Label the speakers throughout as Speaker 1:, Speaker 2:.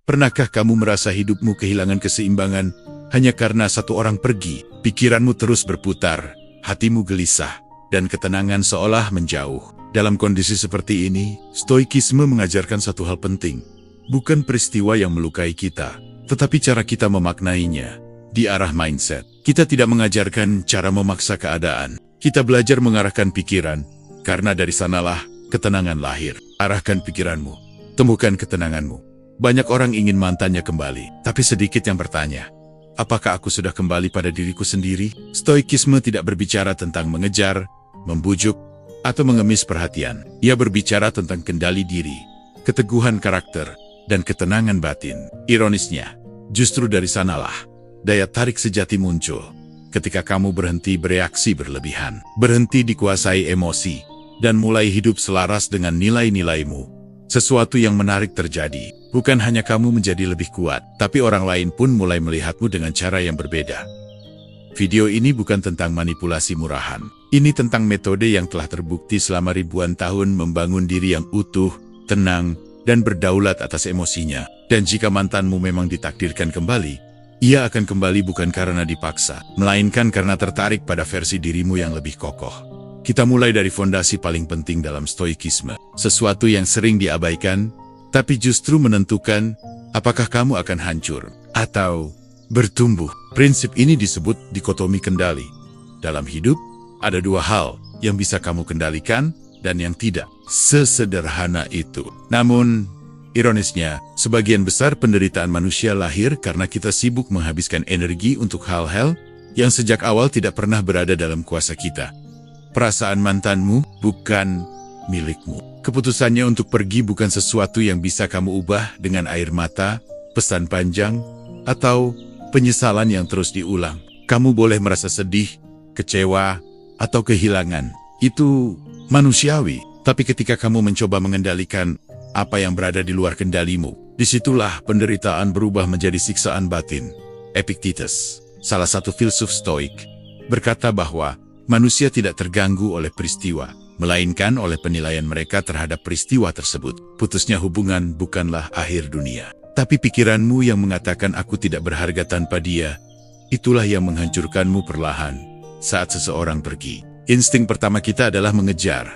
Speaker 1: Pernahkah kamu merasa hidupmu kehilangan keseimbangan hanya karena satu orang pergi? Pikiranmu terus berputar, hatimu gelisah, dan ketenangan seolah menjauh. Dalam kondisi seperti ini, Stoikisme mengajarkan satu hal penting. Bukan peristiwa yang melukai kita, tetapi cara kita memaknainya. Di arah mindset, kita tidak mengajarkan cara memaksa keadaan. Kita belajar mengarahkan pikiran, karena dari sanalah ketenangan lahir. Arahkan pikiranmu, temukan ketenanganmu. Banyak orang ingin mantannya kembali, tapi sedikit yang bertanya, apakah aku sudah kembali pada diriku sendiri? Stoikisme tidak berbicara tentang mengejar, membujuk, atau mengemis perhatian. Ia berbicara tentang kendali diri, keteguhan karakter, dan ketenangan batin. Ironisnya, justru dari sanalah daya tarik sejati muncul. Ketika kamu berhenti bereaksi berlebihan, berhenti dikuasai emosi, dan mulai hidup selaras dengan nilai-nilaimu, sesuatu yang menarik terjadi. Bukan hanya kamu menjadi lebih kuat, tapi orang lain pun mulai melihatmu dengan cara yang berbeda. Video ini bukan tentang manipulasi murahan. Ini tentang metode yang telah terbukti selama ribuan tahun membangun diri yang utuh, tenang, dan berdaulat atas emosinya. Dan jika mantanmu memang ditakdirkan kembali, ia akan kembali bukan karena dipaksa, melainkan karena tertarik pada versi dirimu yang lebih kokoh. Kita mulai dari fondasi paling penting dalam Stoikisme, sesuatu yang sering diabaikan, tapi justru menentukan apakah kamu akan hancur atau bertumbuh. Prinsip ini disebut dikotomi kendali. Dalam hidup, ada dua hal yang bisa kamu kendalikan dan yang tidak. Sesederhana itu. Namun, ironisnya, sebagian besar penderitaan manusia lahir karena kita sibuk menghabiskan energi untuk hal-hal yang sejak awal tidak pernah berada dalam kuasa kita. Perasaan mantanmu bukan milikmu. Keputusannya untuk pergi bukan sesuatu yang bisa kamu ubah dengan air mata, pesan panjang, atau penyesalan yang terus diulang. Kamu boleh merasa sedih, kecewa, atau kehilangan. Itu manusiawi. Tapi ketika kamu mencoba mengendalikan apa yang berada di luar kendalimu, disitulah penderitaan berubah menjadi siksaan batin. Epictetus, salah satu filsuf Stoik, berkata bahwa manusia tidak terganggu oleh peristiwa, melainkan oleh penilaian mereka terhadap peristiwa tersebut. Putusnya hubungan bukanlah akhir dunia, tapi pikiranmu yang mengatakan aku tidak berharga tanpa dia, itulah yang menghancurkanmu perlahan saat seseorang pergi. Insting pertama kita adalah mengejar,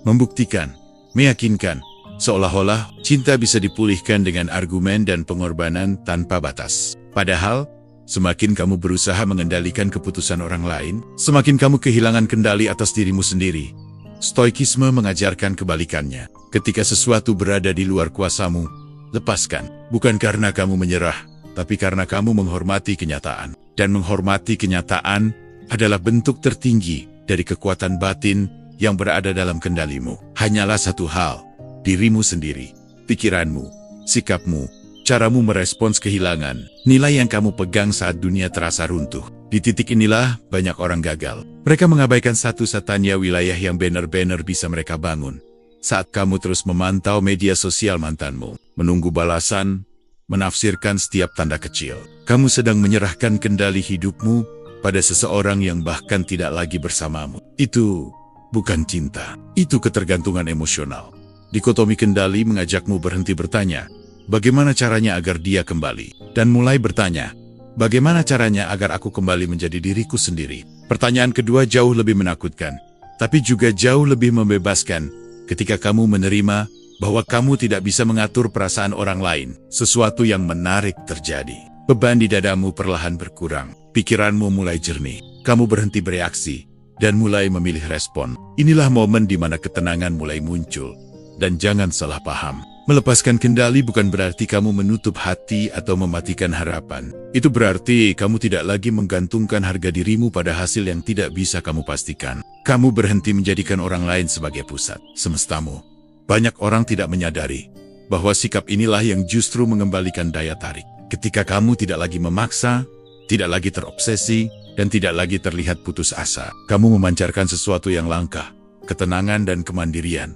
Speaker 1: membuktikan, meyakinkan, seolah-olah cinta bisa dipulihkan dengan argumen dan pengorbanan tanpa batas. Padahal, semakin kamu berusaha mengendalikan keputusan orang lain, semakin kamu kehilangan kendali atas dirimu sendiri. Stoikisme mengajarkan kebalikannya. Ketika sesuatu berada di luar kuasamu, lepaskan. Bukan karena kamu menyerah, tapi karena kamu menghormati kenyataan. Dan menghormati kenyataan adalah bentuk tertinggi dari kekuatan batin yang berada dalam kendalimu. Hanyalah satu hal, dirimu sendiri, pikiranmu, sikapmu, caramu merespons kehilangan, nilai yang kamu pegang saat dunia terasa runtuh. Di titik inilah banyak orang gagal. Mereka mengabaikan satu-satunya wilayah yang benar-benar bisa mereka bangun. Saat kamu terus memantau media sosial mantanmu, menunggu balasan, menafsirkan setiap tanda kecil, kamu sedang menyerahkan kendali hidupmu pada seseorang yang bahkan tidak lagi bersamamu. Itu bukan cinta, itu ketergantungan emosional. Dikotomi kendali mengajakmu berhenti bertanya, bagaimana caranya agar dia kembali? Dan mulai bertanya, bagaimana caranya agar aku kembali menjadi diriku sendiri? Pertanyaan kedua jauh lebih menakutkan, tapi juga jauh lebih membebaskan ketika kamu menerima bahwa kamu tidak bisa mengatur perasaan orang lain. Sesuatu yang menarik terjadi. Beban di dadamu perlahan berkurang. Pikiranmu mulai jernih. Kamu berhenti bereaksi dan mulai memilih respon. Inilah momen di mana ketenangan mulai muncul. Dan jangan salah paham. Melepaskan kendali bukan berarti kamu menutup hati atau mematikan harapan. Itu berarti kamu tidak lagi menggantungkan harga dirimu pada hasil yang tidak bisa kamu pastikan. Kamu berhenti menjadikan orang lain sebagai pusat semestamu. Banyak orang tidak menyadari bahwa sikap inilah yang justru mengembalikan daya tarik. Ketika kamu tidak lagi memaksa, tidak lagi terobsesi, dan tidak lagi terlihat putus asa, kamu memancarkan sesuatu yang langka, ketenangan dan kemandirian.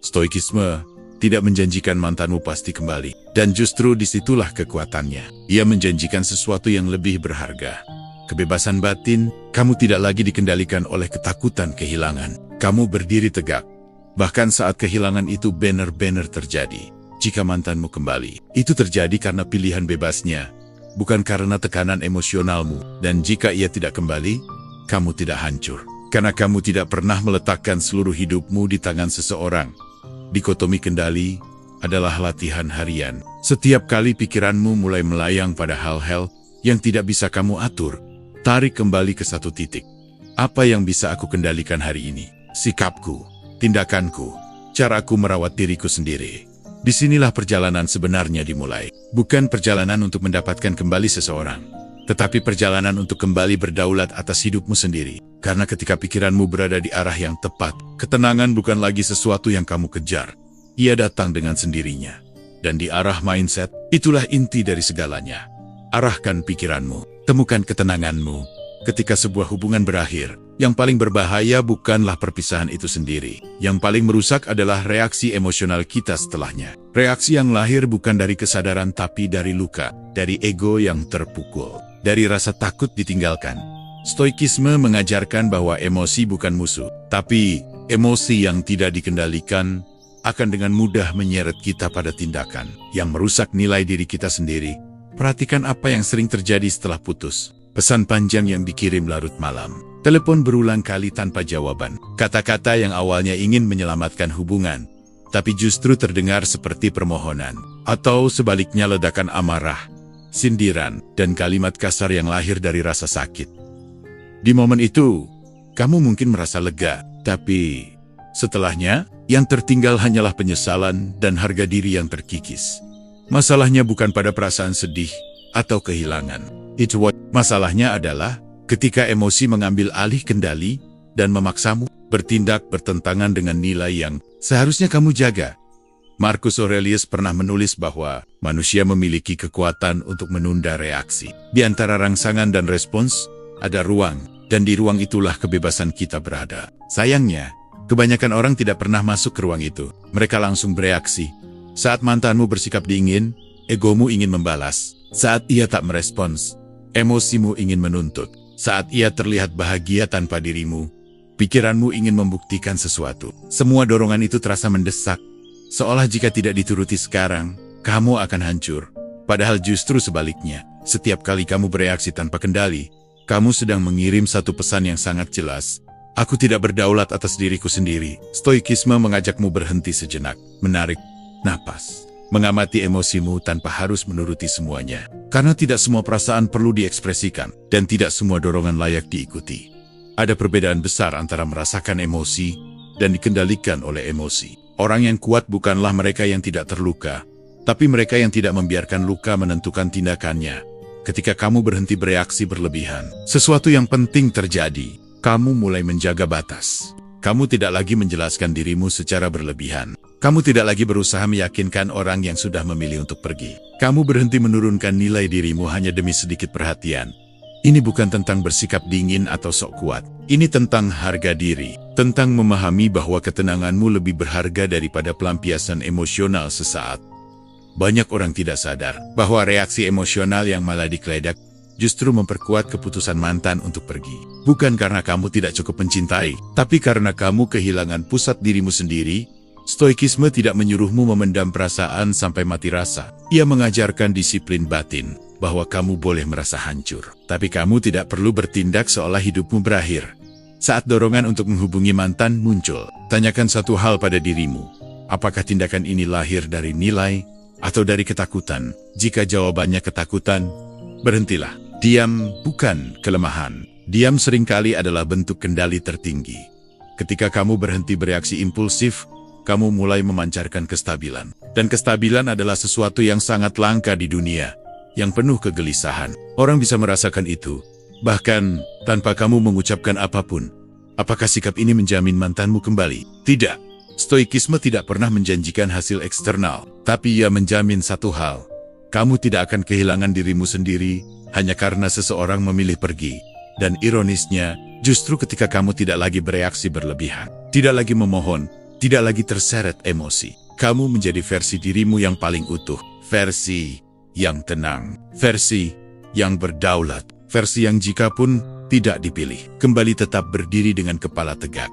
Speaker 1: Stoikisme tidak menjanjikan mantanmu pasti kembali. Dan justru disitulah kekuatannya. Ia menjanjikan sesuatu yang lebih berharga. Kebebasan batin, kamu tidak lagi dikendalikan oleh ketakutan kehilangan. Kamu berdiri tegak. Bahkan saat kehilangan itu benar-benar terjadi. jika mantanmu kembali. Itu terjadi karena pilihan bebasnya, bukan karena tekanan emosionalmu. Dan jika ia tidak kembali, kamu tidak hancur. Karena kamu tidak pernah meletakkan seluruh hidupmu di tangan seseorang. Dikotomi kendali adalah latihan harian. Setiap kali pikiranmu mulai melayang pada hal-hal yang tidak bisa kamu atur, tarik kembali ke satu titik. Apa yang bisa aku kendalikan hari ini? Sikapku, tindakanku, caraku merawat diriku sendiri. Disinilah perjalanan sebenarnya dimulai. Bukan perjalanan untuk mendapatkan kembali seseorang, tetapi perjalanan untuk kembali berdaulat atas hidupmu sendiri. Karena ketika pikiranmu berada di arah yang tepat, ketenangan bukan lagi sesuatu yang kamu kejar. Ia datang dengan sendirinya. Dan di arah mindset, itulah inti dari segalanya. Arahkan pikiranmu, temukan ketenanganmu. Ketika sebuah hubungan berakhir, yang paling berbahaya bukanlah perpisahan itu sendiri. Yang paling merusak adalah reaksi emosional kita setelahnya. Reaksi yang lahir bukan dari kesadaran tapi dari luka, dari ego yang terpukul, dari rasa takut ditinggalkan. Stoikisme mengajarkan bahwa emosi bukan musuh, tapi emosi yang tidak dikendalikan akan dengan mudah menyeret kita pada tindakan yang merusak nilai diri kita sendiri. Perhatikan apa yang sering terjadi setelah putus. Pesan panjang yang dikirim larut malam. Telepon berulang kali tanpa jawaban. Kata-kata yang awalnya ingin menyelamatkan hubungan, tapi justru terdengar seperti permohonan. Atau sebaliknya ledakan amarah, sindiran, dan kalimat kasar yang lahir dari rasa sakit. Di momen itu, kamu mungkin merasa lega, tapi setelahnya, yang tertinggal hanyalah penyesalan dan harga diri yang terkikis. Masalahnya bukan pada perasaan sedih atau kehilangan. Masalahnya adalah ketika emosi mengambil alih kendali dan memaksamu bertindak bertentangan dengan nilai yang seharusnya kamu jaga. Marcus Aurelius pernah menulis bahwa manusia memiliki kekuatan untuk menunda reaksi. Di antara rangsangan dan respons, ada ruang, dan di ruang itulah kebebasan kita berada. Sayangnya, kebanyakan orang tidak pernah masuk ke ruang itu. Mereka langsung bereaksi. Saat mantanmu bersikap dingin, egomu ingin membalas. Saat ia tak merespons, emosimu ingin menuntut. Saat ia terlihat bahagia tanpa dirimu, pikiranmu ingin membuktikan sesuatu. Semua dorongan itu terasa mendesak, seolah jika tidak dituruti sekarang, kamu akan hancur. Padahal justru sebaliknya, setiap kali kamu bereaksi tanpa kendali, kamu sedang mengirim satu pesan yang sangat jelas. Aku tidak berdaulat atas diriku sendiri. Stoikisme mengajakmu berhenti sejenak, menarik napas, mengamati emosimu tanpa harus menuruti semuanya. Karena tidak semua perasaan perlu diekspresikan, dan tidak semua dorongan layak diikuti. Ada perbedaan besar antara merasakan emosi dan dikendalikan oleh emosi. Orang yang kuat bukanlah mereka yang tidak terluka, tapi mereka yang tidak membiarkan luka menentukan tindakannya. Ketika kamu berhenti bereaksi berlebihan, sesuatu yang penting terjadi. Kamu mulai menjaga batas. Kamu tidak lagi menjelaskan dirimu secara berlebihan. Kamu tidak lagi berusaha meyakinkan orang yang sudah memilih untuk pergi. Kamu berhenti menurunkan nilai dirimu hanya demi sedikit perhatian. Ini bukan tentang bersikap dingin atau sok kuat. Ini tentang harga diri. Tentang memahami bahwa ketenanganmu lebih berharga daripada pelampiasan emosional sesaat. Banyak orang tidak sadar bahwa reaksi emosional yang malah dikeledak justru memperkuat keputusan mantan untuk pergi. Bukan karena kamu tidak cukup mencintai, tapi karena kamu kehilangan pusat dirimu sendiri. Stoikisme tidak menyuruhmu memendam perasaan sampai mati rasa. Ia mengajarkan disiplin batin, bahwa kamu boleh merasa hancur, tapi kamu tidak perlu bertindak seolah hidupmu berakhir. Saat dorongan untuk menghubungi mantan muncul, tanyakan satu hal pada dirimu. Apakah tindakan ini lahir dari nilai atau dari ketakutan? Jika jawabannya ketakutan, berhentilah. Diam bukan kelemahan. Diam seringkali adalah bentuk kendali tertinggi. Ketika kamu berhenti bereaksi impulsif, kamu mulai memancarkan kestabilan. Dan kestabilan adalah sesuatu yang sangat langka di dunia, yang penuh kegelisahan. Orang bisa merasakan itu, bahkan tanpa kamu mengucapkan apapun. Apakah sikap ini menjamin mantanmu kembali? Tidak. Stoikisme tidak pernah menjanjikan hasil eksternal, tapi ia menjamin satu hal. Kamu tidak akan kehilangan dirimu sendiri, hanya karena seseorang memilih pergi. Dan ironisnya, justru ketika kamu tidak lagi bereaksi berlebihan, tidak lagi memohon, tidak lagi terseret emosi, kamu menjadi versi dirimu yang paling utuh, versi yang tenang, versi yang berdaulat, versi yang jikapun tidak dipilih, kembali tetap berdiri dengan kepala tegak.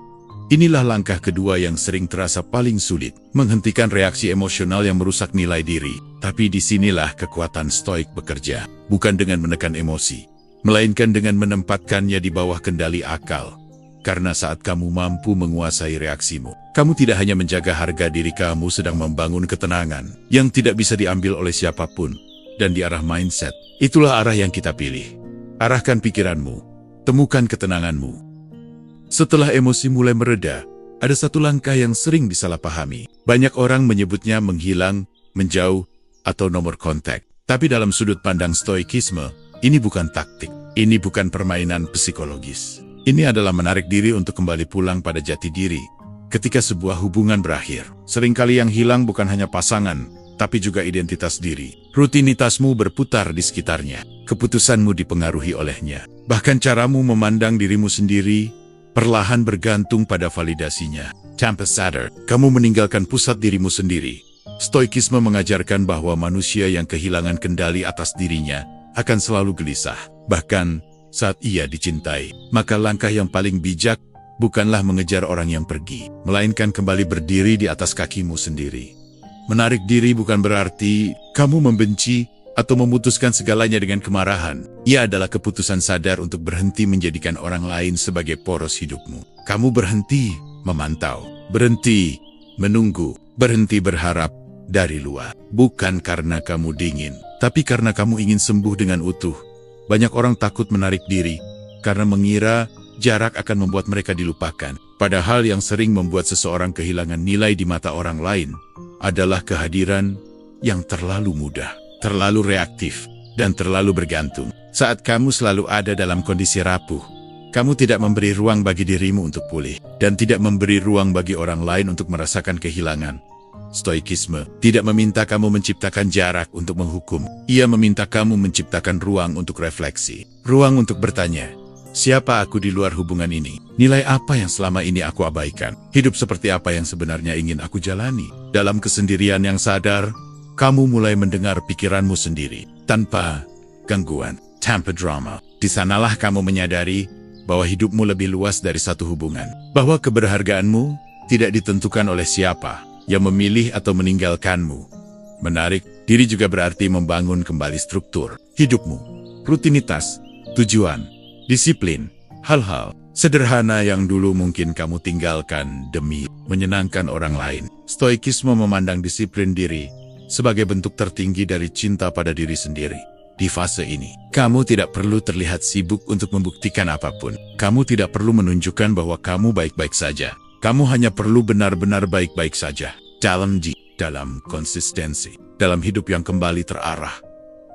Speaker 1: Inilah langkah kedua yang sering terasa paling sulit, menghentikan reaksi emosional yang merusak nilai diri. Tapi disinilah kekuatan stoik bekerja, bukan dengan menekan emosi, melainkan dengan menempatkannya di bawah kendali akal. Karena saat kamu mampu menguasai reaksimu, kamu tidak hanya menjaga harga diri, kamu sedang membangun ketenangan yang tidak bisa diambil oleh siapapun. Dan di arah mindset, itulah arah yang kita pilih. Arahkan pikiranmu, temukan ketenanganmu. Setelah emosi mulai mereda, ada satu langkah yang sering disalahpahami. Banyak orang menyebutnya menghilang, menjauh, atau nomor kontak. Tapi dalam sudut pandang stoikisme, ini bukan taktik. Ini bukan permainan psikologis. Ini adalah menarik diri untuk kembali pulang pada jati diri. Ketika sebuah hubungan berakhir, seringkali yang hilang bukan hanya pasangan, tapi juga identitas diri. Rutinitasmu berputar di sekitarnya. Keputusanmu dipengaruhi olehnya. Bahkan caramu memandang dirimu sendiri perlahan bergantung pada validasinya. Tanpa sadar, kamu meninggalkan pusat dirimu sendiri. Stoikisme mengajarkan bahwa manusia yang kehilangan kendali atas dirinya akan selalu gelisah. Bahkan saat ia dicintai, maka langkah yang paling bijak bukanlah mengejar orang yang pergi, melainkan kembali berdiri di atas kakimu sendiri. Menarik diri bukan berarti kamu membenci atau memutuskan segalanya dengan kemarahan. Ia adalah keputusan sadar untuk berhenti menjadikan orang lain sebagai poros hidupmu. Kamu berhenti memantau, berhenti menunggu, berhenti berharap dari luar. Bukan karena kamu dingin, tapi karena kamu ingin sembuh dengan utuh. Banyak orang takut menarik diri karena mengira jarak akan membuat mereka dilupakan. Padahal yang sering membuat seseorang kehilangan nilai di mata orang lain adalah kehadiran yang terlalu mudah, terlalu reaktif, dan terlalu bergantung. Saat kamu selalu ada dalam kondisi rapuh, kamu tidak memberi ruang bagi dirimu untuk pulih, dan tidak memberi ruang bagi orang lain untuk merasakan kehilangan. Stoikisme tidak meminta kamu menciptakan jarak untuk menghukum. Ia meminta kamu menciptakan ruang untuk refleksi, ruang untuk bertanya, siapa aku di luar hubungan ini? Nilai apa yang selama ini aku abaikan? Hidup seperti apa yang sebenarnya ingin aku jalani? Dalam kesendirian yang sadar, kamu mulai mendengar pikiranmu sendiri, tanpa gangguan, tanpa drama. Di sanalah kamu menyadari bahwa hidupmu lebih luas dari satu hubungan. Bahwa keberhargaanmu tidak ditentukan oleh siapa yang memilih atau meninggalkanmu. Menarik diri juga berarti membangun kembali struktur hidupmu, rutinitas, tujuan, disiplin, hal-hal sederhana yang dulu mungkin kamu tinggalkan demi menyenangkan orang lain. Stoikisme memandang disiplin diri sebagai bentuk tertinggi dari cinta pada diri sendiri. Di fase ini, kamu tidak perlu terlihat sibuk untuk membuktikan apapun. Kamu tidak perlu menunjukkan bahwa kamu baik-baik saja. Kamu hanya perlu benar-benar baik-baik saja. Dalam konsistensi, dalam hidup yang kembali terarah.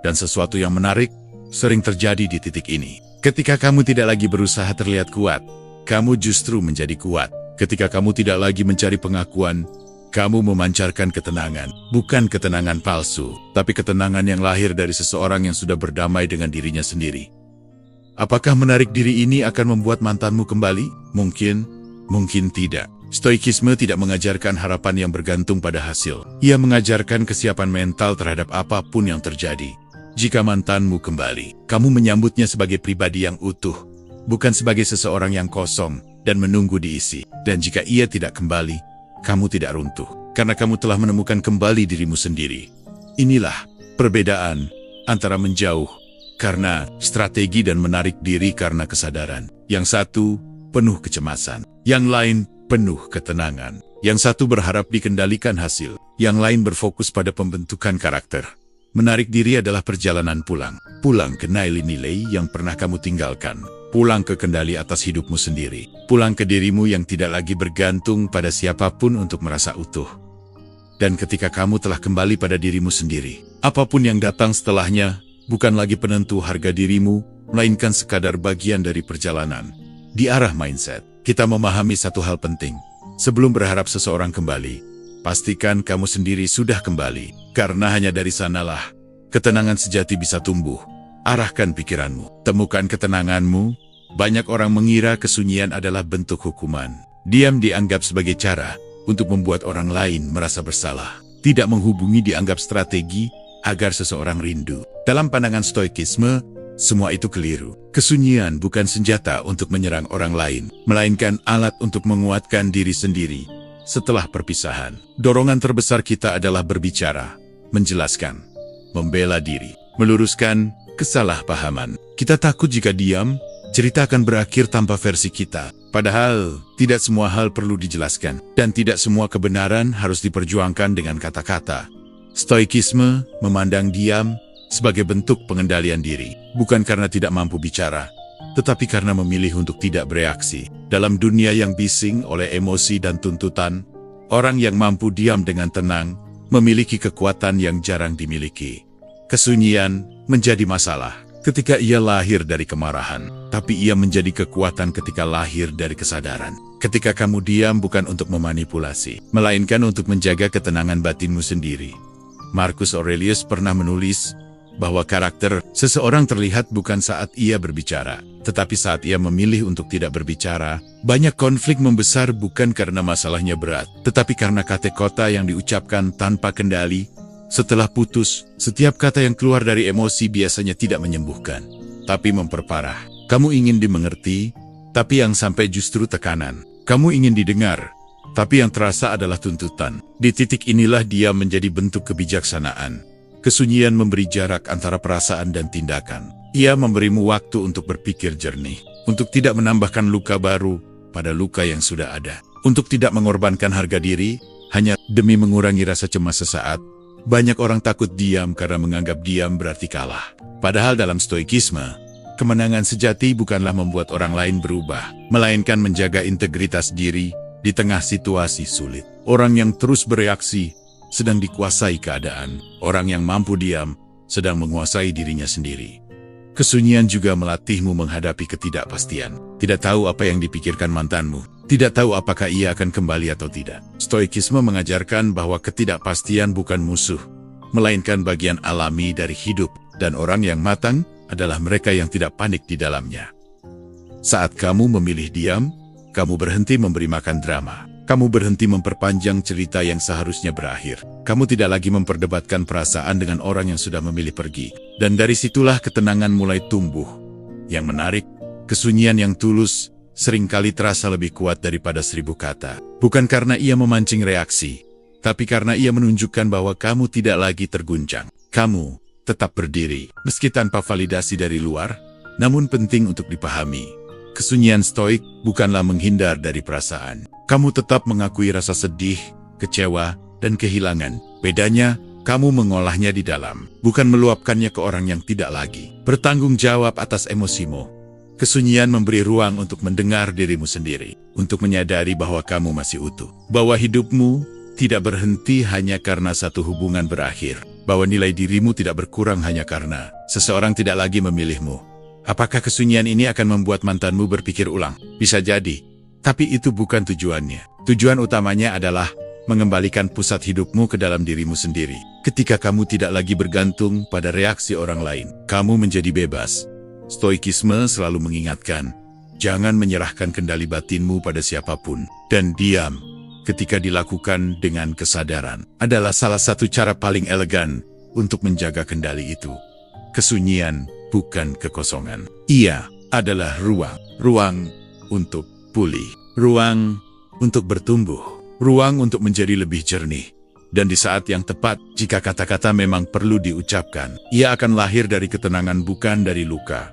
Speaker 1: Dan sesuatu yang menarik sering terjadi di titik ini. Ketika kamu tidak lagi berusaha terlihat kuat, kamu justru menjadi kuat. Ketika kamu tidak lagi mencari pengakuan, kamu memancarkan ketenangan. Bukan ketenangan palsu, tapi ketenangan yang lahir dari seseorang yang sudah berdamai dengan dirinya sendiri. Apakah menarik diri ini akan membuat mantanmu kembali? Mungkin tidak. Stoikisme tidak mengajarkan harapan yang bergantung pada hasil. Ia mengajarkan kesiapan mental terhadap apapun yang terjadi. Jika mantanmu kembali, kamu menyambutnya sebagai pribadi yang utuh, bukan sebagai seseorang yang kosong dan menunggu diisi. Dan jika ia tidak kembali, kamu tidak runtuh, karena kamu telah menemukan kembali dirimu sendiri. Inilah perbedaan antara menjauh karena strategi dan menarik diri karena kesadaran. Yang satu penuh kecemasan, yang lain penuh ketenangan. Yang satu berharap dikendalikan hasil, yang lain berfokus pada pembentukan karakter. Menarik diri adalah perjalanan pulang. Pulang ke nilai-nilai yang pernah kamu tinggalkan. Pulang ke kendali atas hidupmu sendiri. Pulang ke dirimu yang tidak lagi bergantung pada siapapun untuk merasa utuh. Dan ketika kamu telah kembali pada dirimu sendiri, apapun yang datang setelahnya bukan lagi penentu harga dirimu, melainkan sekadar bagian dari perjalanan. Di arah mindset, kita memahami satu hal penting. Sebelum berharap seseorang kembali, pastikan kamu sendiri sudah kembali. Karena hanya dari sanalah ketenangan sejati bisa tumbuh. Arahkan pikiranmu, temukan ketenanganmu. Banyak orang mengira kesunyian adalah bentuk hukuman. Diam dianggap sebagai cara untuk membuat orang lain merasa bersalah. Tidak menghubungi dianggap strategi agar seseorang rindu. Dalam pandangan stoikisme, Semua itu keliru. Kesunyian bukan senjata untuk menyerang orang lain, melainkan alat untuk menguatkan diri sendiri. Setelah perpisahan, dorongan terbesar kita adalah berbicara, menjelaskan, membela diri, meluruskan kesalahpahaman. Kita takut jika diam, cerita akan berakhir tanpa versi kita. Padahal, tidak semua hal perlu dijelaskan, dan tidak semua kebenaran harus diperjuangkan dengan kata-kata. Stoikisme memandang diam sebagai bentuk pengendalian diri, bukan karena tidak mampu bicara, tetapi karena memilih untuk tidak bereaksi. Dalam dunia yang bising oleh emosi dan tuntutan, orang yang mampu diam dengan tenang memiliki kekuatan yang jarang dimiliki. Kesunyian menjadi masalah ketika ia lahir dari kemarahan, tapi ia menjadi kekuatan ketika lahir dari kesadaran. Ketika kamu diam bukan untuk memanipulasi, melainkan untuk menjaga ketenangan batinmu sendiri. Marcus Aurelius pernah menulis bahwa karakter seseorang terlihat bukan saat ia berbicara, tetapi saat ia memilih untuk tidak berbicara. Banyak konflik membesar bukan karena masalahnya berat, tetapi karena kata-kata yang diucapkan tanpa kendali. Setelah putus, setiap kata yang keluar dari emosi biasanya tidak menyembuhkan, tapi memperparah. Kamu ingin dimengerti, tapi yang sampai justru tekanan. Kamu ingin didengar, tapi yang terasa adalah tuntutan. Di titik inilah dia menjadi bentuk kebijaksanaan. Kesunyian memberi jarak antara perasaan dan tindakan. Ia memberimu waktu untuk berpikir jernih, untuk tidak menambahkan luka baru pada luka yang sudah ada, untuk tidak mengorbankan harga diri hanya demi mengurangi rasa cemas sesaat. Banyak orang takut diam karena menganggap diam berarti kalah. Padahal dalam stoikisme, kemenangan sejati bukanlah membuat orang lain berubah, melainkan menjaga integritas diri di tengah situasi sulit. Orang yang terus bereaksi sedang dikuasai keadaan. Orang yang mampu diam sedang menguasai dirinya sendiri. Kesunyian juga melatihmu menghadapi ketidakpastian. Tidak tahu apa yang dipikirkan mantanmu. Tidak tahu apakah ia akan kembali atau tidak. Stoikisme mengajarkan bahwa ketidakpastian bukan musuh, melainkan bagian alami dari hidup, dan orang yang matang adalah mereka yang tidak panik di dalamnya. Saat kamu memilih diam, kamu berhenti memberi makan drama. Kamu berhenti memperpanjang cerita yang seharusnya berakhir. Kamu tidak lagi memperdebatkan perasaan dengan orang yang sudah memilih pergi. Dan dari situlah ketenangan mulai tumbuh. Yang menarik, kesunyian yang tulus seringkali terasa lebih kuat daripada 1000 kata. Bukan karena ia memancing reaksi, tapi karena ia menunjukkan bahwa kamu tidak lagi terguncang. Kamu tetap berdiri, meski tanpa validasi dari luar, namun penting untuk dipahami. Kesunyian stoik bukanlah menghindar dari perasaan. Kamu tetap mengakui rasa sedih, kecewa, dan kehilangan. Bedanya, kamu mengolahnya di dalam, bukan meluapkannya ke orang yang tidak lagi bertanggung jawab atas emosimu. Kesunyian memberi ruang untuk mendengar dirimu sendiri, untuk menyadari bahwa kamu masih utuh, bahwa hidupmu tidak berhenti hanya karena satu hubungan berakhir, bahwa nilai dirimu tidak berkurang hanya karena seseorang tidak lagi memilihmu. Apakah kesunyian ini akan membuat mantanmu berpikir ulang? Bisa jadi, tapi itu bukan tujuannya. Tujuan utamanya adalah mengembalikan pusat hidupmu ke dalam dirimu sendiri. Ketika kamu tidak lagi bergantung pada reaksi orang lain, kamu menjadi bebas. Stoikisme selalu mengingatkan, jangan menyerahkan kendali batinmu pada siapapun, dan diam ketika dilakukan dengan kesadaran adalah salah satu cara paling elegan untuk menjaga kendali itu. Kesunyian bukan kekosongan. Ia adalah ruang untuk pulih, ruang untuk bertumbuh, ruang untuk menjadi lebih jernih. Dan di saat yang tepat, jika kata-kata memang perlu diucapkan, ia akan lahir dari ketenangan bukan dari luka.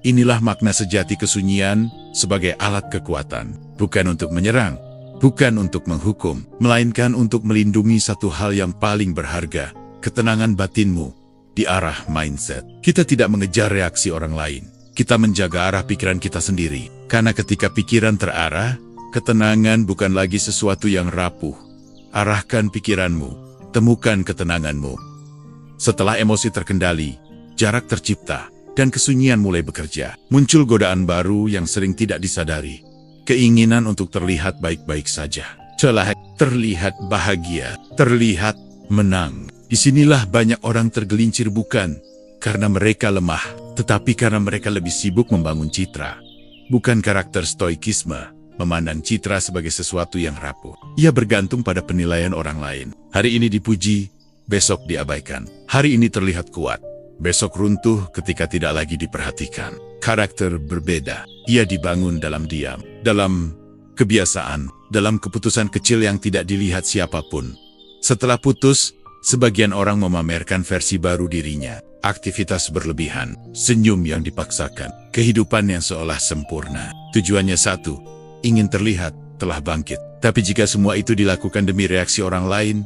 Speaker 1: Inilah makna sejati kesunyian sebagai alat kekuatan, bukan untuk menyerang, bukan untuk menghukum, melainkan untuk melindungi satu hal yang paling berharga, ketenangan batinmu di arah mindset. Kita tidak mengejar reaksi orang lain, kita menjaga arah pikiran kita sendiri. Karena ketika pikiran terarah, ketenangan bukan lagi sesuatu yang rapuh. Arahkan pikiranmu, temukan ketenanganmu. Setelah emosi terkendali, jarak tercipta, dan kesunyian mulai bekerja. Muncul godaan baru yang sering tidak disadari. Keinginan untuk terlihat baik-baik saja. Terlihat bahagia, terlihat menang. Disinilah banyak orang tergelincir bukan karena mereka lemah, tetapi karena mereka lebih sibuk membangun citra. Bukan karakter stoikisme memandang citra sebagai sesuatu yang rapuh. Ia bergantung pada penilaian orang lain. Hari ini dipuji, besok diabaikan. Hari ini terlihat kuat, besok runtuh ketika tidak lagi diperhatikan. Karakter berbeda. Ia dibangun dalam diam, dalam kebiasaan, dalam keputusan kecil yang tidak dilihat siapapun. Setelah putus, sebagian orang memamerkan versi baru dirinya. Aktivitas berlebihan, senyum yang dipaksakan, kehidupan yang seolah sempurna. Tujuannya satu, ingin terlihat telah bangkit. Tapi jika semua itu dilakukan demi reaksi orang lain,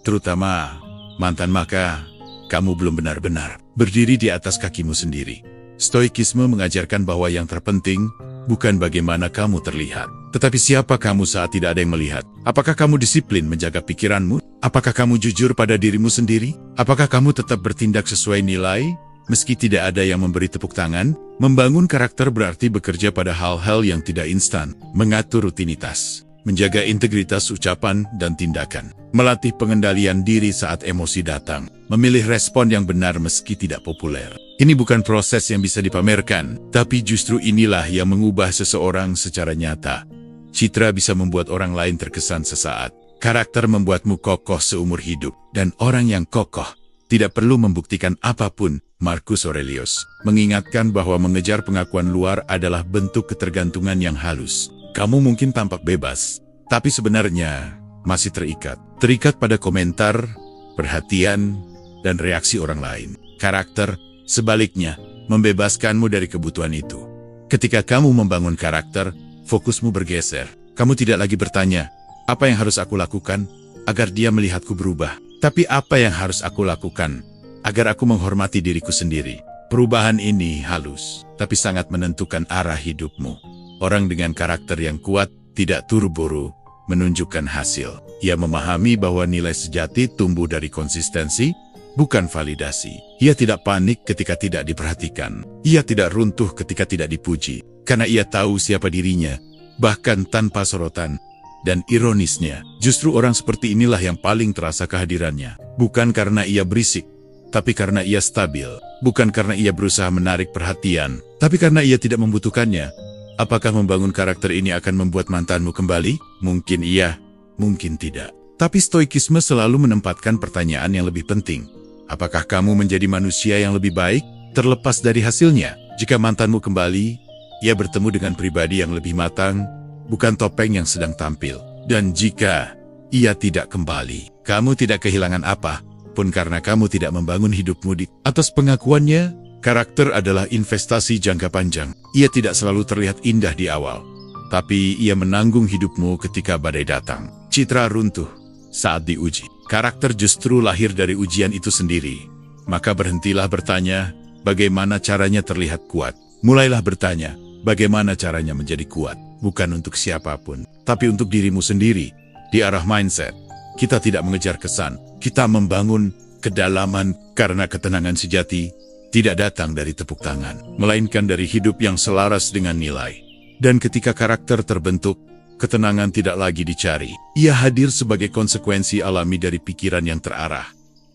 Speaker 1: terutama mantan, maka kamu belum benar-benar berdiri di atas kakimu sendiri. Stoikisme mengajarkan bahwa yang terpenting bukan bagaimana kamu terlihat, tetapi siapa kamu saat tidak ada yang melihat. Apakah kamu disiplin menjaga pikiranmu? Apakah kamu jujur pada dirimu sendiri? Apakah kamu tetap bertindak sesuai nilai, meski tidak ada yang memberi tepuk tangan? Membangun karakter berarti bekerja pada hal-hal yang tidak instan, mengatur rutinitas, menjaga integritas ucapan dan tindakan, melatih pengendalian diri saat emosi datang, memilih respon yang benar meski tidak populer. Ini bukan proses yang bisa dipamerkan, tapi justru inilah yang mengubah seseorang secara nyata. Citra bisa membuat orang lain terkesan sesaat. Karakter membuatmu kokoh seumur hidup, dan orang yang kokoh tidak perlu membuktikan apapun. Marcus Aurelius mengingatkan bahwa mengejar pengakuan luar adalah bentuk ketergantungan yang halus. Kamu mungkin tampak bebas, tapi sebenarnya masih terikat. Terikat pada komentar, perhatian, dan reaksi orang lain. Karakter, sebaliknya, membebaskanmu dari kebutuhan itu. Ketika kamu membangun karakter, fokusmu bergeser. Kamu tidak lagi bertanya, apa yang harus aku lakukan agar dia melihatku berubah? Tapi apa yang harus aku lakukan agar aku menghormati diriku sendiri? Perubahan ini halus, tapi sangat menentukan arah hidupmu. Orang dengan karakter yang kuat tidak terburu-buru menunjukkan hasil. Ia memahami bahwa nilai sejati tumbuh dari konsistensi, bukan validasi. Ia tidak panik ketika tidak diperhatikan. Ia tidak runtuh ketika tidak dipuji, karena ia tahu siapa dirinya, bahkan tanpa sorotan. Dan ironisnya, justru orang seperti inilah yang paling terasa kehadirannya. Bukan karena ia berisik, tapi karena ia stabil. Bukan karena ia berusaha menarik perhatian, tapi karena ia tidak membutuhkannya. Apakah membangun karakter ini akan membuat mantanmu kembali? Mungkin iya, mungkin tidak. Tapi stoikisme selalu menempatkan pertanyaan yang lebih penting. Apakah kamu menjadi manusia yang lebih baik, terlepas dari hasilnya? Jika mantanmu kembali, ia bertemu dengan pribadi yang lebih matang, bukan topeng yang sedang tampil. Dan jika ia tidak kembali, kamu tidak kehilangan apa pun karena kamu tidak membangun hidupmu di atas pengakuannya. Karakter adalah investasi jangka panjang. Ia tidak selalu terlihat indah di awal, tapi ia menanggung hidupmu ketika badai datang. Citra runtuh saat diuji. Karakter justru lahir dari ujian itu sendiri. Maka berhentilah bertanya, bagaimana caranya terlihat kuat. Mulailah bertanya, bagaimana caranya menjadi kuat. Bukan untuk siapapun, tapi untuk dirimu sendiri. Di arah mindset, kita tidak mengejar kesan. Kita membangun kedalaman karena ketenangan sejati tidak datang dari tepuk tangan, melainkan dari hidup yang selaras dengan nilai. Dan ketika karakter terbentuk, ketenangan tidak lagi dicari. Ia hadir sebagai konsekuensi alami dari pikiran yang terarah.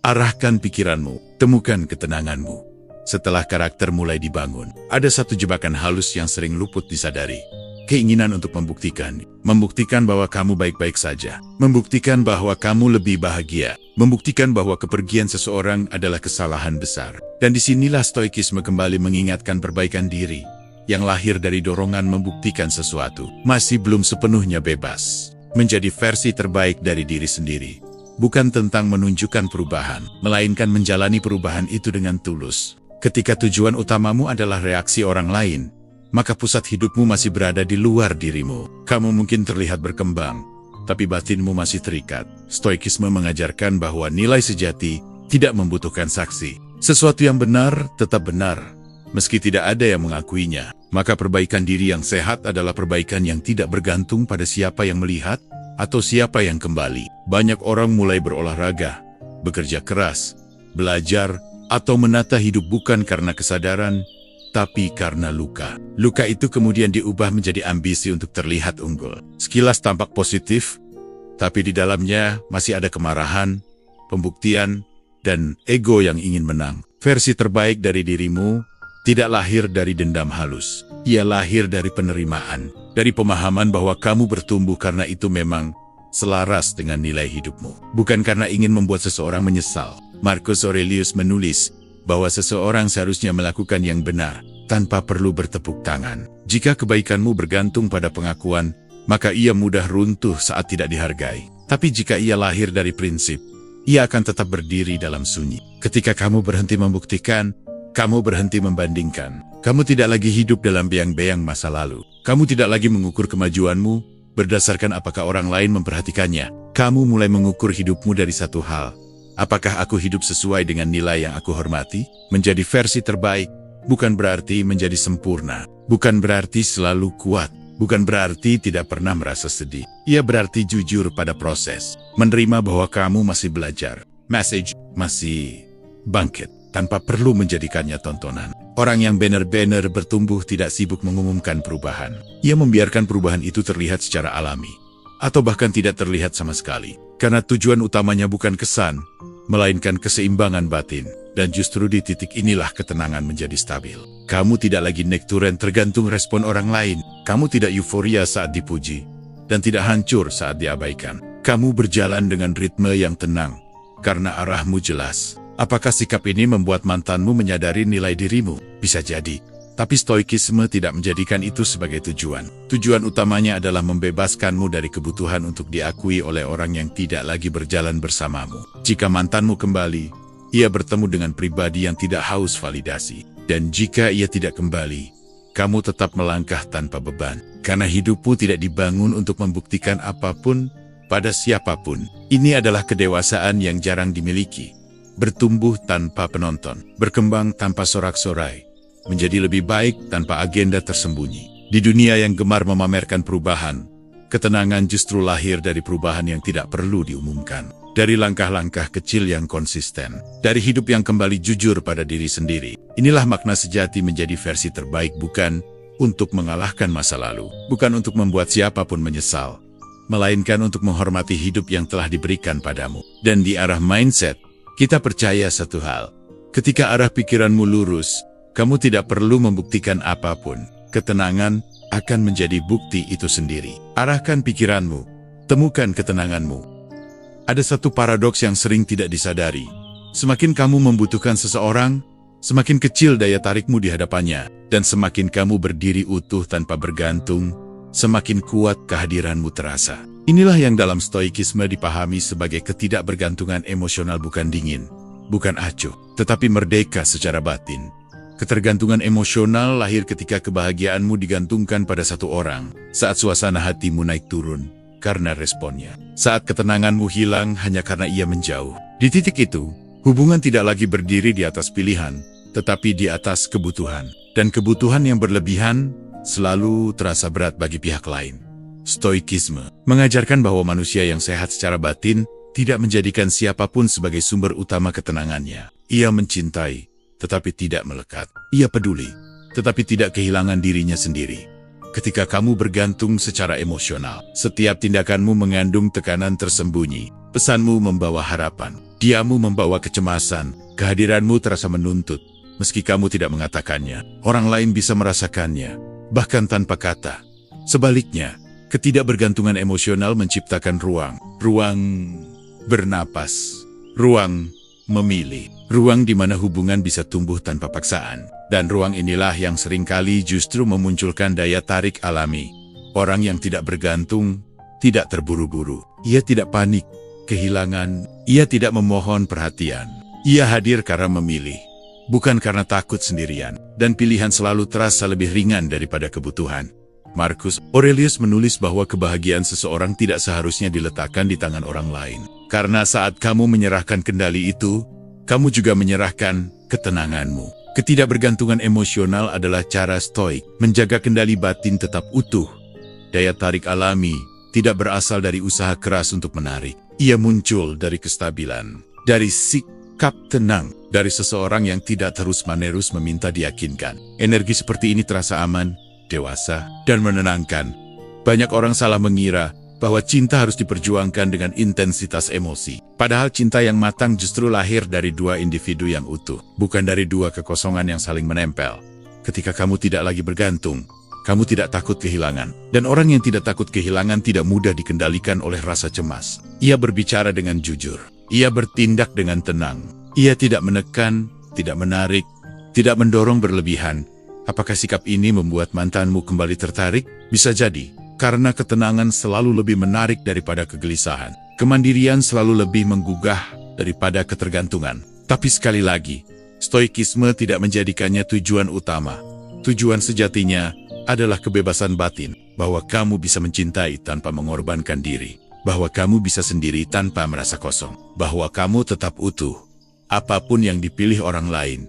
Speaker 1: Arahkan pikiranmu, temukan ketenanganmu. Setelah karakter mulai dibangun, ada satu jebakan halus yang sering luput disadari. Keinginan untuk membuktikan bahwa kamu baik-baik saja, membuktikan bahwa kamu lebih bahagia, membuktikan bahwa kepergian seseorang adalah kesalahan besar. Dan disinilah stoikisme kembali mengingatkan perbaikan diri, yang lahir dari dorongan membuktikan sesuatu, masih belum sepenuhnya bebas. Menjadi versi terbaik dari diri sendiri, bukan tentang menunjukkan perubahan, melainkan menjalani perubahan itu dengan tulus. Ketika tujuan utamamu adalah reaksi orang lain, maka pusat hidupmu masih berada di luar dirimu. Kamu mungkin terlihat berkembang, tapi batinmu masih terikat. Stoikisme mengajarkan bahwa nilai sejati tidak membutuhkan saksi. Sesuatu yang benar tetap benar, meski tidak ada yang mengakuinya. Maka perbaikan diri yang sehat adalah perbaikan yang tidak bergantung pada siapa yang melihat atau siapa yang kembali. Banyak orang mulai berolahraga, bekerja keras, belajar, atau menata hidup bukan karena kesadaran, tapi karena luka. Luka itu kemudian diubah menjadi ambisi untuk terlihat unggul. Sekilas tampak positif, tapi di dalamnya masih ada kemarahan, pembuktian, dan ego yang ingin menang. Versi terbaik dari dirimu tidak lahir dari dendam halus. Ia lahir dari penerimaan, dari pemahaman bahwa kamu bertumbuh karena itu memang selaras dengan nilai hidupmu, bukan karena ingin membuat seseorang menyesal. Marcus Aurelius menulis, bahwa seseorang seharusnya melakukan yang benar tanpa perlu bertepuk tangan. Jika kebaikanmu bergantung pada pengakuan, maka ia mudah runtuh saat tidak dihargai. Tapi jika ia lahir dari prinsip, ia akan tetap berdiri dalam sunyi. Ketika kamu berhenti membuktikan, kamu berhenti membandingkan. Kamu tidak lagi hidup dalam beang-beang masa lalu. Kamu tidak lagi mengukur kemajuanmu berdasarkan apakah orang lain memperhatikannya. Kamu mulai mengukur hidupmu dari satu hal. Apakah aku hidup sesuai dengan nilai yang aku hormati? Menjadi versi terbaik bukan berarti menjadi sempurna. Bukan berarti selalu kuat. Bukan berarti tidak pernah merasa sedih. Ia berarti jujur pada proses. Menerima bahwa kamu masih belajar. Masih bangkit. Tanpa perlu menjadikannya tontonan. Orang yang benar-benar bertumbuh tidak sibuk mengumumkan perubahan. Ia membiarkan perubahan itu terlihat secara alami. Atau bahkan tidak terlihat sama sekali. Karena tujuan utamanya bukan kesan, melainkan keseimbangan batin. Dan justru di titik inilah ketenangan menjadi stabil. Kamu tidak lagi naik turun tergantung respon orang lain. Kamu tidak euforia saat dipuji. Dan tidak hancur saat diabaikan. Kamu berjalan dengan ritme yang tenang. Karena arahmu jelas. Apakah sikap ini membuat mantanmu menyadari nilai dirimu? Bisa jadi. Tapi stoikisme tidak menjadikan itu sebagai tujuan. Tujuan utamanya adalah membebaskanmu dari kebutuhan untuk diakui oleh orang yang tidak lagi berjalan bersamamu. Jika mantanmu kembali, ia bertemu dengan pribadi yang tidak haus validasi. Dan jika ia tidak kembali, kamu tetap melangkah tanpa beban. Karena hidupmu tidak dibangun untuk membuktikan apapun pada siapapun. Ini adalah kedewasaan yang jarang dimiliki. Bertumbuh tanpa penonton, berkembang tanpa sorak-sorai, menjadi lebih baik tanpa agenda tersembunyi. Di dunia yang gemar memamerkan perubahan, ketenangan justru lahir dari perubahan yang tidak perlu diumumkan. Dari langkah-langkah kecil yang konsisten, dari hidup yang kembali jujur pada diri sendiri. Inilah makna sejati menjadi versi terbaik, bukan untuk mengalahkan masa lalu, bukan untuk membuat siapapun menyesal, melainkan untuk menghormati hidup yang telah diberikan padamu. Dan di arah mindset, kita percaya satu hal, ketika arah pikiranmu lurus, kamu tidak perlu membuktikan apapun. Ketenangan akan menjadi bukti itu sendiri. Arahkan pikiranmu, temukan ketenanganmu. Ada satu paradoks yang sering tidak disadari. Semakin kamu membutuhkan seseorang, semakin kecil daya tarikmu di hadapannya. Dan semakin kamu berdiri utuh tanpa bergantung, semakin kuat kehadiranmu terasa. Inilah yang dalam stoikisme dipahami sebagai ketidakbergantungan emosional, bukan dingin, bukan acuh, tetapi merdeka secara batin. Ketergantungan emosional lahir ketika kebahagiaanmu digantungkan pada satu orang, saat suasana hatimu naik turun karena responnya, saat ketenanganmu hilang hanya karena ia menjauh. Di titik itu, hubungan tidak lagi berdiri di atas pilihan, tetapi di atas kebutuhan. Dan kebutuhan yang berlebihan selalu terasa berat bagi pihak lain. Stoikisme mengajarkan bahwa manusia yang sehat secara batin tidak menjadikan siapapun sebagai sumber utama ketenangannya. Ia mencintai, tetapi tidak melekat. Ia peduli, tetapi tidak kehilangan dirinya sendiri. Ketika kamu bergantung secara emosional, setiap tindakanmu mengandung tekanan tersembunyi. Pesanmu membawa harapan, diamu membawa kecemasan, kehadiranmu terasa menuntut. Meski kamu tidak mengatakannya, orang lain bisa merasakannya, bahkan tanpa kata. Sebaliknya, ketidakbergantungan emosional menciptakan ruang bernapas, ruang memilih, ruang di mana hubungan bisa tumbuh tanpa paksaan. Dan ruang inilah yang seringkali justru memunculkan daya tarik alami. Orang yang tidak bergantung, tidak terburu-buru. Ia tidak panik, kehilangan. Ia tidak memohon perhatian. Ia hadir karena memilih, bukan karena takut sendirian. Dan pilihan selalu terasa lebih ringan daripada kebutuhan. Marcus Aurelius menulis bahwa kebahagiaan seseorang tidak seharusnya diletakkan di tangan orang lain. Karena saat kamu menyerahkan kendali itu, kamu juga menyerahkan ketenanganmu. Ketidakbergantungan emosional adalah cara stoik menjaga kendali batin tetap utuh. Daya tarik alami tidak berasal dari usaha keras untuk menarik. Ia muncul dari kestabilan, dari sikap tenang, dari seseorang yang tidak terus-menerus meminta diyakinkan. Energi seperti ini terasa aman, dewasa, dan menenangkan. Banyak orang salah mengira bahwa cinta harus diperjuangkan dengan intensitas emosi. Padahal cinta yang matang justru lahir dari dua individu yang utuh, bukan dari dua kekosongan yang saling menempel. Ketika kamu tidak lagi bergantung, kamu tidak takut kehilangan. Dan orang yang tidak takut kehilangan tidak mudah dikendalikan oleh rasa cemas. Ia berbicara dengan jujur. Ia bertindak dengan tenang. Ia tidak menekan, tidak menarik, tidak mendorong berlebihan. Apakah sikap ini membuat mantanmu kembali tertarik? Bisa jadi, karena ketenangan selalu lebih menarik daripada kegelisahan. Kemandirian selalu lebih menggugah daripada ketergantungan. Tapi sekali lagi, stoikisme tidak menjadikannya tujuan utama. Tujuan sejatinya adalah kebebasan batin, bahwa kamu bisa mencintai tanpa mengorbankan diri, bahwa kamu bisa sendiri tanpa merasa kosong, bahwa kamu tetap utuh, apapun yang dipilih orang lain.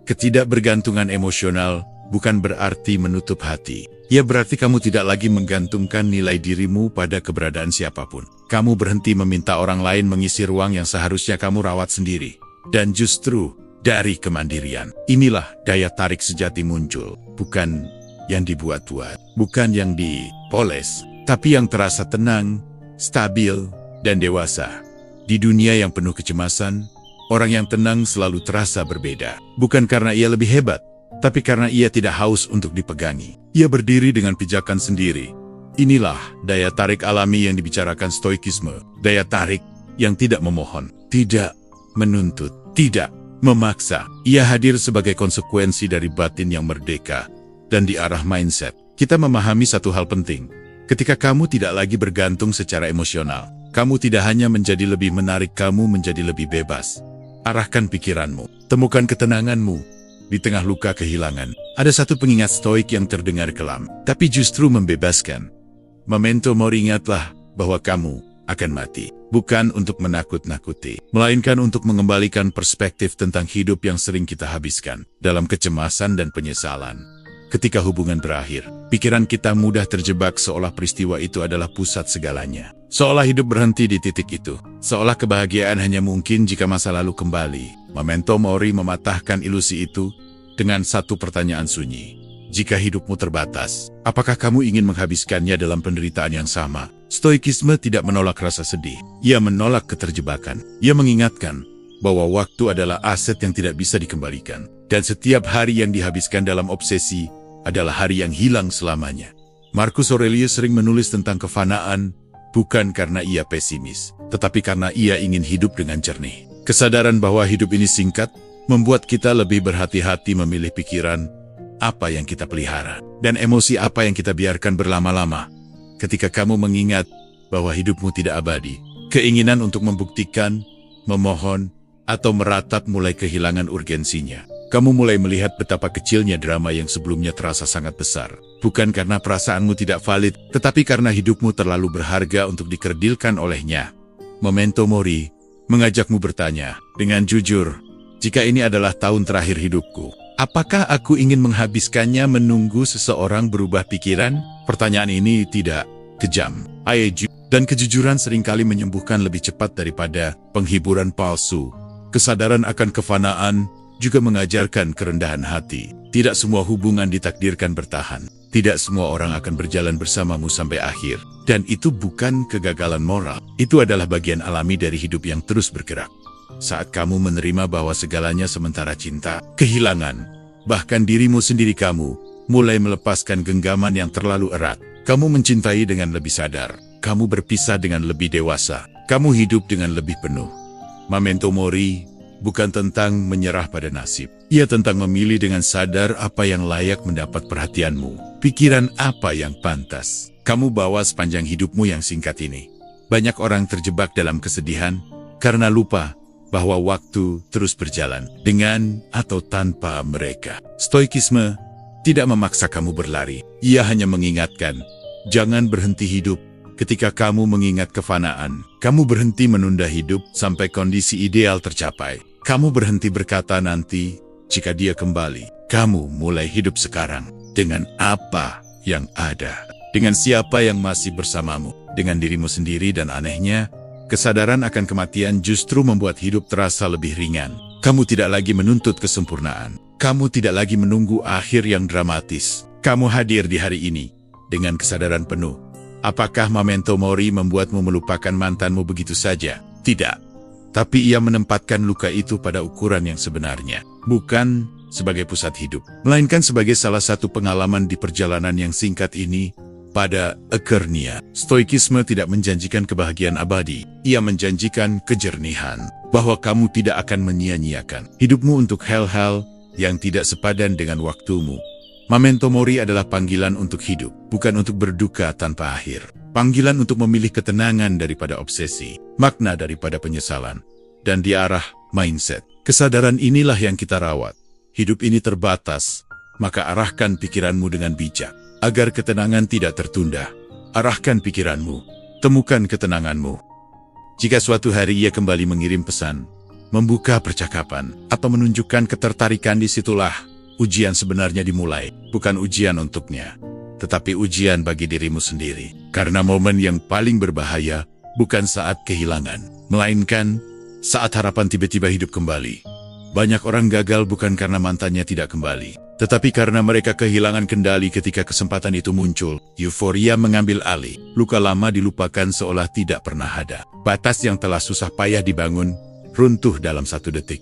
Speaker 1: Ketidakbergantungan emosional bukan berarti menutup hati. Ya berarti kamu tidak lagi menggantungkan nilai dirimu pada keberadaan siapapun. Kamu berhenti meminta orang lain mengisi ruang yang seharusnya kamu rawat sendiri. Dan justru dari kemandirian, inilah daya tarik sejati muncul. Bukan yang dibuat-buat, bukan yang dipoles, tapi yang terasa tenang, stabil, dan dewasa. Di dunia yang penuh kecemasan, orang yang tenang selalu terasa berbeda. Bukan karena ia lebih hebat, tapi karena ia tidak haus untuk dipegangi. Ia berdiri dengan pijakan sendiri. Inilah daya tarik alami yang dibicarakan stoikisme. Daya tarik yang tidak memohon, tidak menuntut, tidak memaksa. Ia hadir sebagai konsekuensi dari batin yang merdeka. Dan di arah mindset, kita memahami satu hal penting. Ketika kamu tidak lagi bergantung secara emosional, kamu tidak hanya menjadi lebih menarik, kamu menjadi lebih bebas. Arahkan pikiranmu, temukan ketenanganmu. Di tengah luka kehilangan, ada satu pengingat stoik yang terdengar kelam, tapi justru membebaskan. Memento mori, ingatlah bahwa kamu akan mati. Bukan untuk menakut-nakuti, melainkan untuk mengembalikan perspektif tentang hidup yang sering kita habiskan dalam kecemasan dan penyesalan. Ketika hubungan berakhir, pikiran kita mudah terjebak seolah peristiwa itu adalah pusat segalanya. Seolah hidup berhenti di titik itu. Seolah kebahagiaan hanya mungkin jika masa lalu kembali. Memento mori mematahkan ilusi itu dengan satu pertanyaan sunyi. Jika hidupmu terbatas, apakah kamu ingin menghabiskannya dalam penderitaan yang sama? Stoikisme tidak menolak rasa sedih. Ia menolak keterjebakan. Ia mengingatkan bahwa waktu adalah aset yang tidak bisa dikembalikan. Dan setiap hari yang dihabiskan dalam obsesi adalah hari yang hilang selamanya. Marcus Aurelius sering menulis tentang kefanaan, bukan karena ia pesimis, tetapi karena ia ingin hidup dengan jernih. Kesadaran bahwa hidup ini singkat, membuat kita lebih berhati-hati memilih pikiran, apa yang kita pelihara, dan emosi apa yang kita biarkan berlama-lama. Ketika kamu mengingat bahwa hidupmu tidak abadi, keinginan untuk membuktikan, memohon, atau meratap mulai kehilangan urgensinya. Kamu mulai melihat betapa kecilnya drama yang sebelumnya terasa sangat besar. Bukan karena perasaanmu tidak valid, tetapi karena hidupmu terlalu berharga untuk dikerdilkan olehnya. Memento mori mengajakmu bertanya dengan jujur, jika ini adalah tahun terakhir hidupku, apakah aku ingin menghabiskannya menunggu seseorang berubah pikiran? Pertanyaan ini tidak kejam, dan kejujuran seringkali menyembuhkan lebih cepat daripada penghiburan palsu. Kesadaran akan kefanaan juga mengajarkan kerendahan hati. Tidak semua hubungan ditakdirkan bertahan. Tidak semua orang akan berjalan bersamamu sampai akhir. Dan itu bukan kegagalan moral. Itu adalah bagian alami dari hidup yang terus bergerak. Saat kamu menerima bahwa segalanya sementara, cinta, kehilangan, bahkan dirimu sendiri, kamu mulai melepaskan genggaman yang terlalu erat. Kamu mencintai dengan lebih sadar. Kamu berpisah dengan lebih dewasa. Kamu hidup dengan lebih penuh. Memento mori bukan tentang menyerah pada nasib. Ia tentang memilih dengan sadar apa yang layak mendapat perhatianmu. Pikiran apa yang pantas kamu bawa sepanjang hidupmu yang singkat ini. Banyak orang terjebak dalam kesedihan karena lupa bahwa waktu terus berjalan dengan atau tanpa mereka. Stoikisme tidak memaksa kamu berlari. Ia hanya mengingatkan, jangan berhenti hidup. Ketika kamu mengingat kefanaan, kamu berhenti menunda hidup sampai kondisi ideal tercapai. Kamu berhenti berkata nanti, jika dia kembali. Kamu mulai hidup sekarang, dengan apa yang ada, dengan siapa yang masih bersamamu, dengan dirimu sendiri. Dan anehnya, kesadaran akan kematian justru membuat hidup terasa lebih ringan. Kamu tidak lagi menuntut kesempurnaan. Kamu tidak lagi menunggu akhir yang dramatis. Kamu hadir di hari ini, dengan kesadaran penuh. Apakah memento mori membuatmu melupakan mantanmu begitu saja? Tidak. Tapi ia menempatkan luka itu pada ukuran yang sebenarnya. Bukan sebagai pusat hidup, melainkan sebagai salah satu pengalaman di perjalanan yang singkat ini. pada akhirnya, stoikisme tidak menjanjikan kebahagiaan abadi. Ia menjanjikan kejernihan, bahwa kamu tidak akan menyia-nyiakan hidupmu untuk hal-hal yang tidak sepadan dengan waktumu. Memento mori adalah panggilan untuk hidup, bukan untuk berduka tanpa akhir. Panggilan untuk memilih ketenangan daripada obsesi, makna daripada penyesalan, dan diarah mindset. Kesadaran inilah yang kita rawat. Hidup ini terbatas, maka arahkan pikiranmu dengan bijak. Agar ketenangan tidak tertunda, arahkan pikiranmu, temukan ketenanganmu. Jika suatu hari ia kembali mengirim pesan, membuka percakapan, atau menunjukkan ketertarikan, disitulah ujian sebenarnya dimulai. Bukan ujian untuknya, tetapi ujian bagi dirimu sendiri. Karena momen yang paling berbahaya bukan saat kehilangan, melainkan saat harapan tiba-tiba hidup kembali. Banyak orang gagal bukan karena mantannya tidak kembali, tetapi karena mereka kehilangan kendali ketika kesempatan itu muncul. Euforia mengambil alih, luka lama dilupakan seolah tidak pernah ada. Batas yang telah susah payah dibangun, runtuh dalam 1 detik.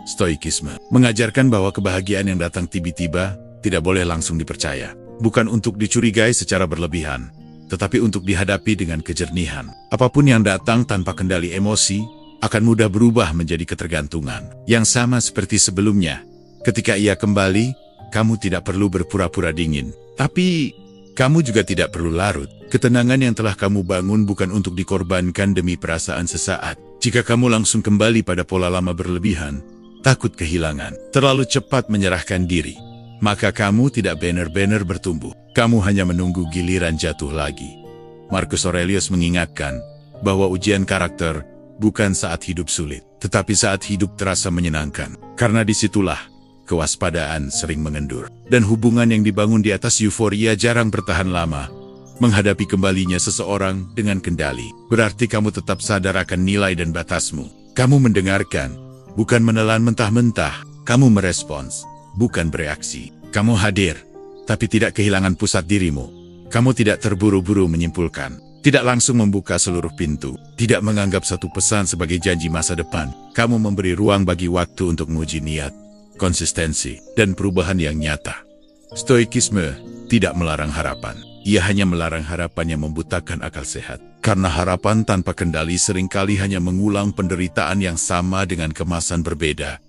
Speaker 1: Stoikisme mengajarkan bahwa kebahagiaan yang datang tiba-tiba tidak boleh langsung dipercaya. Bukan untuk dicurigai secara berlebihan, tetapi untuk dihadapi dengan kejernihan. Apapun yang datang tanpa kendali emosi, akan mudah berubah menjadi ketergantungan. Yang sama seperti sebelumnya, ketika ia kembali, kamu tidak perlu berpura-pura dingin. Tapi, kamu juga tidak perlu larut. Ketenangan yang telah kamu bangun bukan untuk dikorbankan demi perasaan sesaat. Jika kamu langsung kembali pada pola lama berlebihan, takut kehilangan, terlalu cepat menyerahkan diri, maka kamu tidak benar-benar bertumbuh. Kamu hanya menunggu giliran jatuh lagi. Marcus Aurelius mengingatkan bahwa ujian karakter bukan saat hidup sulit, tetapi saat hidup terasa menyenangkan. Karena disitulah kewaspadaan sering mengendur, dan hubungan yang dibangun di atas euforia jarang bertahan lama. Menghadapi kembalinya seseorang dengan kendali, berarti kamu tetap sadar akan nilai dan batasmu. Kamu mendengarkan, bukan menelan mentah-mentah. Kamu merespons, bukan bereaksi. Kamu hadir, tapi tidak kehilangan pusat dirimu. Kamu tidak terburu-buru menyimpulkan, tidak langsung membuka seluruh pintu, tidak menganggap satu pesan sebagai janji masa depan. Kamu memberi ruang bagi waktu untuk menguji niat, konsistensi, dan perubahan yang nyata. Stoikisme tidak melarang harapan. Ia hanya melarang harapan yang membutakan akal sehat. Karena harapan tanpa kendali seringkali hanya mengulang penderitaan yang sama dengan kemasan berbeda.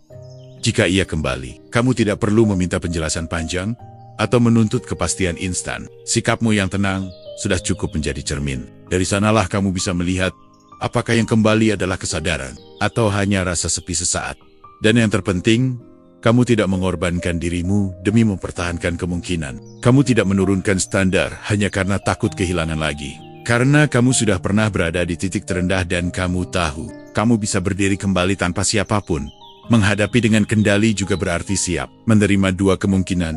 Speaker 1: Jika ia kembali, kamu tidak perlu meminta penjelasan panjang atau menuntut kepastian instan. Sikapmu yang tenang sudah cukup menjadi cermin. Dari sanalah kamu bisa melihat apakah yang kembali adalah kesadaran atau hanya rasa sepi sesaat. Dan yang terpenting, kamu tidak mengorbankan dirimu demi mempertahankan kemungkinan. Kamu tidak menurunkan standar hanya karena takut kehilangan lagi. Karena kamu sudah pernah berada di titik terendah dan kamu tahu, kamu bisa berdiri kembali tanpa siapapun. Menghadapi dengan kendali juga berarti siap menerima 2 kemungkinan.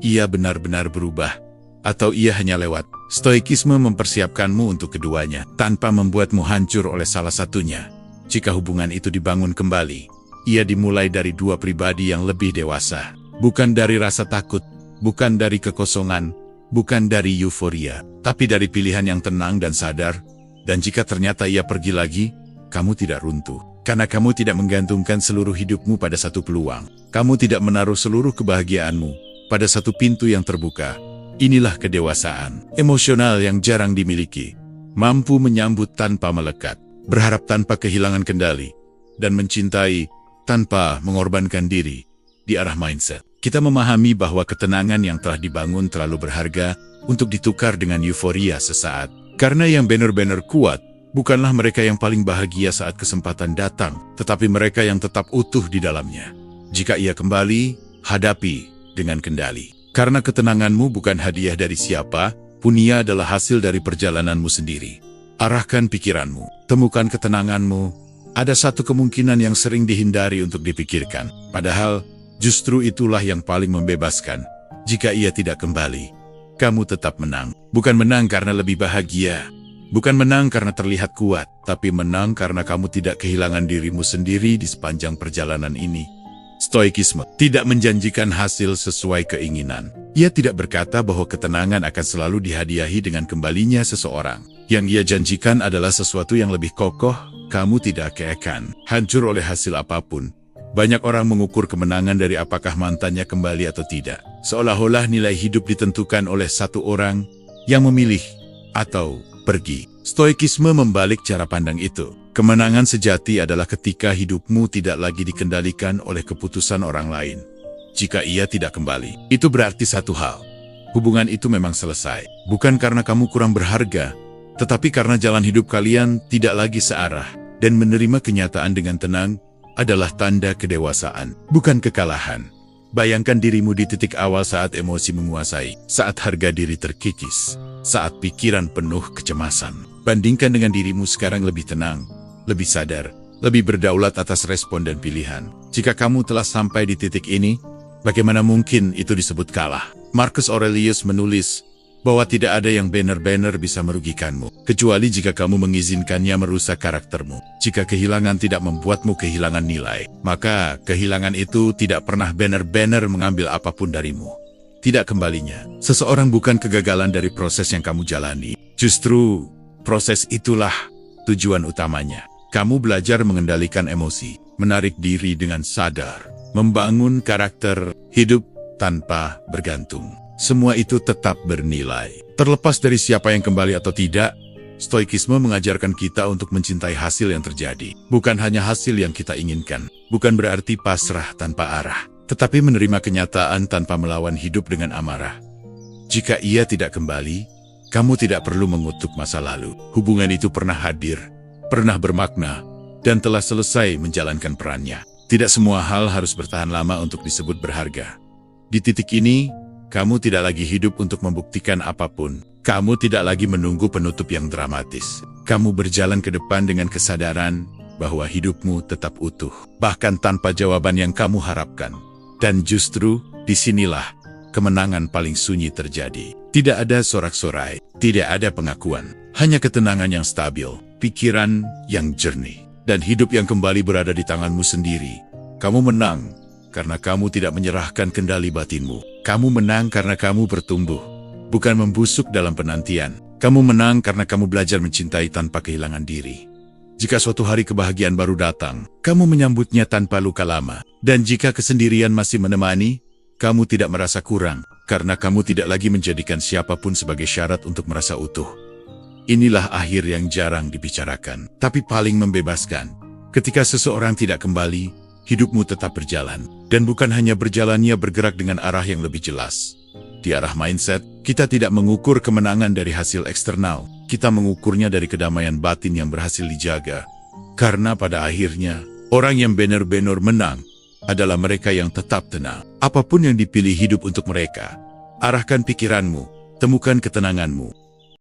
Speaker 1: Ia benar-benar berubah, atau ia hanya lewat. Stoikisme mempersiapkanmu untuk keduanya, tanpa membuatmu hancur oleh salah satunya. Jika hubungan itu dibangun kembali, ia dimulai dari 2 pribadi yang lebih dewasa. Bukan dari rasa takut, bukan dari kekosongan, bukan dari euforia, tapi dari pilihan yang tenang dan sadar. Dan jika ternyata ia pergi lagi, kamu tidak runtuh. Karena kamu tidak menggantungkan seluruh hidupmu pada satu peluang. Kamu tidak menaruh seluruh kebahagiaanmu pada satu pintu yang terbuka. Inilah kedewasaan emosional yang jarang dimiliki. Mampu menyambut tanpa melekat, berharap tanpa kehilangan kendali, dan mencintai tanpa mengorbankan diri. Di arah mindset, kita memahami bahwa ketenangan yang telah dibangun terlalu berharga untuk ditukar dengan euforia sesaat. Karena yang benar-benar kuat bukanlah mereka yang paling bahagia saat kesempatan datang, tetapi mereka yang tetap utuh di dalamnya. Jika ia kembali, hadapi dengan kendali. Karena ketenanganmu bukan hadiah dari siapa pun, ia adalah hasil dari perjalananmu sendiri. Arahkan pikiranmu, temukan ketenanganmu. Ada satu kemungkinan yang sering dihindari untuk dipikirkan, padahal justru itulah yang paling membebaskan. Jika ia tidak kembali, kamu tetap menang. Bukan menang karena lebih bahagia, bukan menang karena terlihat kuat, tapi menang karena kamu tidak kehilangan dirimu sendiri di sepanjang perjalanan ini. Stoikisme tidak menjanjikan hasil sesuai keinginan. Ia tidak berkata bahwa ketenangan akan selalu dihadiahi dengan kembalinya seseorang. Yang ia janjikan adalah sesuatu yang lebih kokoh. Kamu tidak akan hancur oleh hasil apapun. Banyak orang mengukur kemenangan dari apakah mantannya kembali atau tidak. Seolah-olah nilai hidup ditentukan oleh satu orang yang memilih atau pergi. Stoikisme membalik cara pandang itu. Kemenangan sejati adalah ketika hidupmu tidak lagi dikendalikan oleh keputusan orang lain. Jika ia tidak kembali, itu berarti satu hal. Hubungan itu memang selesai. Bukan karena kamu kurang berharga, tetapi karena jalan hidup kalian tidak lagi searah. Dan menerima kenyataan dengan tenang adalah tanda kedewasaan, bukan kekalahan. Bayangkan dirimu di titik awal saat emosi menguasai, saat harga diri terkikis, saat pikiran penuh kecemasan. Bandingkan dengan dirimu sekarang lebih tenang, lebih sadar, lebih berdaulat atas respon dan pilihan. Jika kamu telah sampai di titik ini, bagaimana mungkin itu disebut kalah? Marcus Aurelius menulis bahwa tidak ada yang benar-benar bisa merugikanmu, kecuali jika kamu mengizinkannya merusak karaktermu. Jika kehilangan tidak membuatmu kehilangan nilai, maka kehilangan itu tidak pernah benar-benar mengambil apapun darimu. Tidak kembalinya, seseorang bukan kegagalan dari proses yang kamu jalani. Justru, proses itulah tujuan utamanya. Kamu belajar mengendalikan emosi, menarik diri dengan sadar, membangun karakter, hidup tanpa bergantung. Semua itu tetap bernilai. Terlepas dari siapa yang kembali atau tidak, Stoikisme mengajarkan kita untuk mencintai hasil yang terjadi. Bukan hanya hasil yang kita inginkan. Bukan berarti pasrah tanpa arah, tetapi menerima kenyataan tanpa melawan hidup dengan amarah. Jika ia tidak kembali, kamu tidak perlu mengutuk masa lalu. Hubungan itu pernah hadir, pernah bermakna, dan telah selesai menjalankan perannya. Tidak semua hal harus bertahan lama untuk disebut berharga. Di titik ini, kamu tidak lagi hidup untuk membuktikan apapun. Kamu tidak lagi menunggu penutup yang dramatis. Kamu berjalan ke depan dengan kesadaran bahwa hidupmu tetap utuh, bahkan tanpa jawaban yang kamu harapkan. Dan justru, disinilah kemenangan paling sunyi terjadi. Tidak ada sorak-sorai, tidak ada pengakuan. Hanya ketenangan yang stabil, pikiran yang jernih, dan hidup yang kembali berada di tanganmu sendiri. Kamu menang karena kamu tidak menyerahkan kendali batinmu. Kamu menang karena kamu bertumbuh, bukan membusuk dalam penantian. Kamu menang karena kamu belajar mencintai tanpa kehilangan diri. Jika suatu hari kebahagiaan baru datang, kamu menyambutnya tanpa luka lama. Dan jika kesendirian masih menemani, kamu tidak merasa kurang, karena kamu tidak lagi menjadikan siapapun sebagai syarat untuk merasa utuh. Inilah akhir yang jarang dibicarakan, tapi paling membebaskan. Ketika seseorang tidak kembali, hidupmu tetap berjalan. Dan bukan hanya berjalannya bergerak dengan arah yang lebih jelas. Di arah mindset, kita tidak mengukur kemenangan dari hasil eksternal. Kita mengukurnya dari kedamaian batin yang berhasil dijaga. Karena pada akhirnya, orang yang benar-benar menang adalah mereka yang tetap tenang. Apapun yang dipilih hidup untuk mereka, arahkan pikiranmu, temukan ketenanganmu,